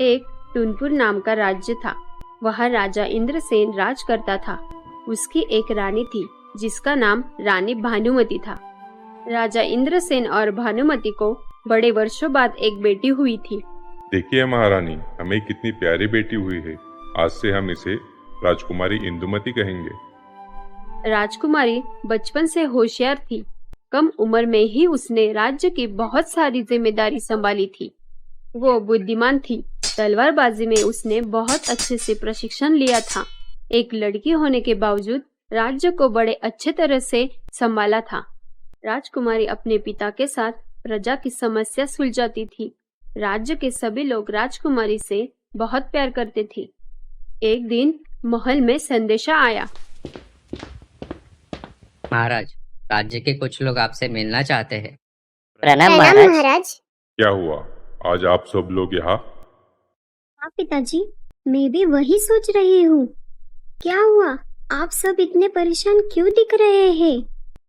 एक टुनपुर नाम का राज्य था। वहाँ राजा इंद्रसेन राज करता था। उसकी एक रानी थी जिसका नाम रानी भानुमति था। राजा इंद्रसेन और भानुमति को बड़े वर्षों बाद एक बेटी हुई थी। देखिए महारानी, हमें कितनी प्यारी बेटी हुई है। आज से हम इसे राजकुमारी इंदुमती कहेंगे। राजकुमारी बचपन से होशियार थी। कम उम्र में ही उसने राज्य की बहुत सारी जिम्मेदारी संभाली थी। वो बुद्धिमान थी। तलवारबाजी में उसने बहुत अच्छे से प्रशिक्षण लिया था। एक लड़की होने के बावजूद राज्य को बड़े अच्छे तरह से संभाला था। राजकुमारी अपने पिता के साथ प्रजा की समस्या सुलझाती थी। राज्य के सभी लोग राजकुमारी से बहुत प्यार करते थे। एक दिन महल में संदेशा आया। महाराज, राज्य के कुछ लोग आपसे मिलना चाहते हैं। प्रणाम महाराज। क्या हुआ, आज आप सब लोग यहाँ? हाँ पिताजी, मैं भी वही सोच रही हूँ। क्या हुआ, आप सब इतने परेशान क्यों दिख रहे हैं?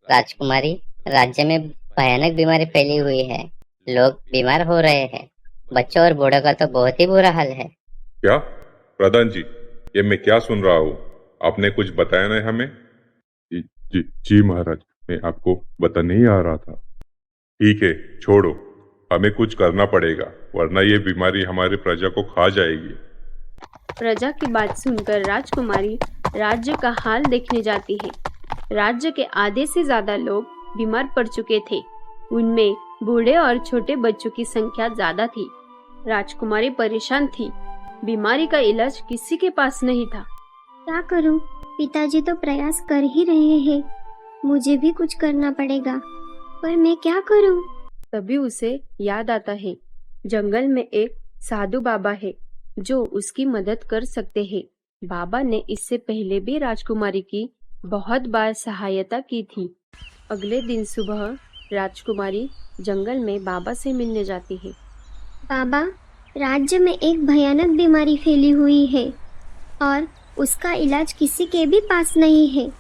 राजकुमारी, राज्य में भयानक बीमारी फैली हुई है। लोग बीमार हो रहे हैं। बच्चों और बूढ़ों का तो बहुत ही बुरा हाल है। क्या प्रधान जी, ये मैं क्या सुन रहा हूँ? आपने कुछ बताया नहीं हमें? जी महाराज, मैं आपको बता नहीं आ रहा था। ठीक है, छोड़ो, हमें कुछ करना पड़ेगा, वरना ये बीमारी हमारी प्रजा को खा जाएगी। प्रजा की बात सुनकर राजकुमारी राज्य का हाल देखने जाती है। राज्य के आधे से ज्यादा लोग बीमार पड़ चुके थे। उनमें बूढ़े और छोटे बच्चों की संख्या ज्यादा थी। राजकुमारी परेशान थी। बीमारी का इलाज किसी के पास नहीं था। क्या करूं? पिताजी तो प्रयास कर ही रहे हैं। मुझे भी कुछ करना पड़ेगा, पर मैं क्या करूं? तभी उसे याद आता है, जंगल में एक साधु बाबा है जो उसकी मदद कर सकते हैं। बाबा ने इससे पहले भी राजकुमारी की बहुत बार सहायता की थी। अगले दिन सुबह राजकुमारी जंगल में बाबा से मिलने जाती है। बाबा, राज्य में एक भयानक बीमारी फैली हुई है और उसका इलाज किसी के भी पास नहीं है।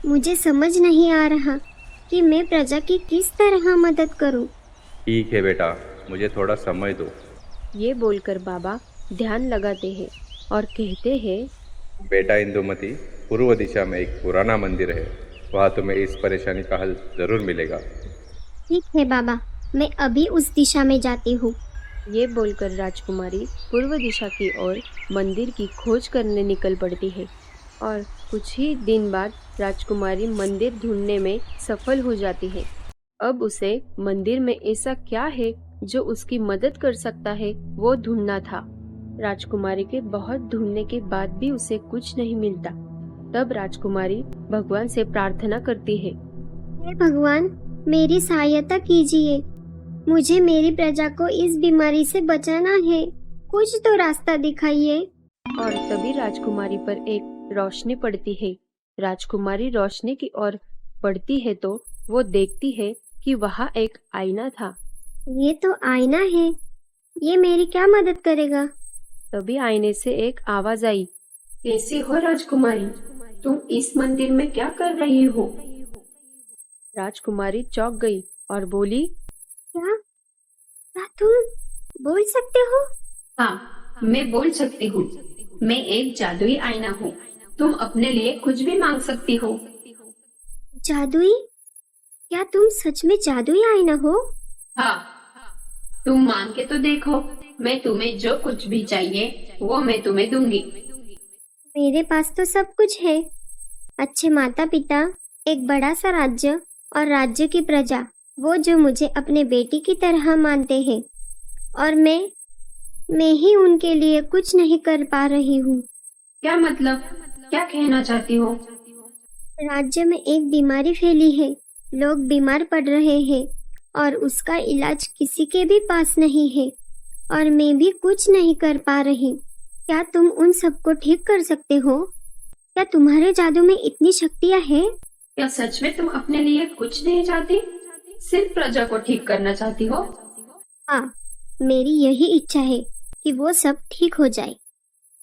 मुझे समझ नहीं आ रहा कि मैं प्रजा की किस तरह मदद करूं। ठीक है बेटा, मुझे थोड़ा समय दो। ये बोलकर बाबा ध्यान लगाते हैं और कहते हैं, बेटा इंदुमती, पूर्व दिशा में एक पुराना मंदिर है। वहाँ तुम्हें इस परेशानी का हल जरूर मिलेगा। ठीक है बाबा, मैं अभी उस दिशा में जाती हूँ। ये बोलकर राजकुमारी पूर्व दिशा की ओर मंदिर की खोज करने निकल पड़ती है और कुछ ही दिन बाद राजकुमारी मंदिर ढूंढने में सफल हो जाती है। अब उसे मंदिर में ऐसा क्या है जो उसकी मदद कर सकता है, वो ढूंढना था। राजकुमारी के बहुत ढूंढने के बाद भी उसे कुछ नहीं मिलता। तब राजकुमारी भगवान से प्रार्थना करती है, हे भगवान, मेरी सहायता कीजिए। मुझे मेरी प्रजा को इस बीमारी से बचाना है। कुछ तो रास्ता दिखाइए। और तभी राजकुमारी पर एक रोशनी पड़ती है। राजकुमारी रोशनी की ओर बढ़ती है तो वो देखती है कि वहाँ एक आईना था। ये तो आईना है, ये मेरी क्या मदद करेगा? तभी आईने से एक आवाज आई, कैसी हो राजकुमारी, तुम इस मंदिर में क्या कर रही हो? राजकुमारी चौंक गई और बोली, क्या तुम बोल सकते हो? हाँ, मैं बोल सकती हूँ। मैं एक जादुई आईना हूँ। तुम अपने लिए कुछ भी मांग सकती हो। जादुई? क्या तुम सच में जादुई आईना हो? हाँ, तुम मांग के तो देखो। मैं तुम्हें जो कुछ भी चाहिए वो मैं तुम्हें दूंगी। मेरे पास तो सब कुछ है। अच्छे माता पिता, एक बड़ा सा राज्य और राज्य की प्रजा, वो जो मुझे अपने बेटी की तरह मानते हैं, और मैं ही उनके लिए कुछ नहीं कर पा रही हूँ। क्या मतलब? क्या कहना चाहती हो? राज्य में एक बीमारी फैली है। लोग बीमार पड़ रहे हैं और उसका इलाज किसी के भी पास नहीं है, और मैं भी कुछ नहीं कर पा रही। क्या तुम उन सबको ठीक कर सकते हो? क्या तुम्हारे जादू में इतनी शक्तियाँ हैं? क्या सच में तुम अपने लिए कुछ नहीं चाहती, सिर्फ प्रजा को ठीक करना चाहती हो? हाँ, मेरी यही इच्छा है कि वो सब ठीक हो जाए।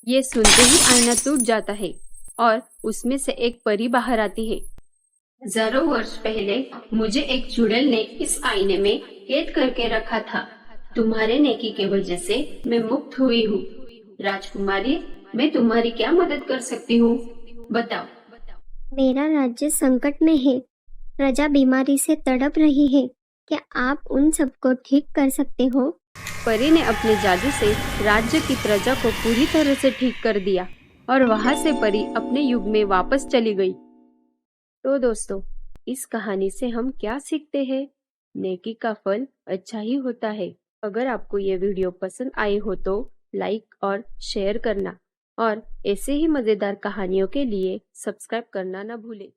ये सुनते ही आईना टूट जाता है और उसमें से एक परी बाहर आती है। हजारों वर्ष पहले मुझे एक चुड़ैल ने इस आईने में कैद करके रखा था। तुम्हारे नेकी के वजह से मैं मुक्त हुई हूँ। राजकुमारी, मैं तुम्हारी क्या मदद कर सकती हूँ? बताओ। मेरा राज्य संकट में है। प्रजा बीमारी से तड़प रही है। क्या आप उन सबको ठीक कर सकते हो? परी ने अपने जादू से राज्य की प्रजा को पूरी तरह से ठीक कर दिया और वहां से परी अपने युग में वापस चली गई। तो दोस्तों, इस कहानी से हम क्या सीखते हैं? नेकी का फल अच्छा ही होता है। अगर आपको ये वीडियो पसंद आई हो तो लाइक और शेयर करना और ऐसे ही मजेदार कहानियों के लिए सब्सक्राइब करना ना भूलें।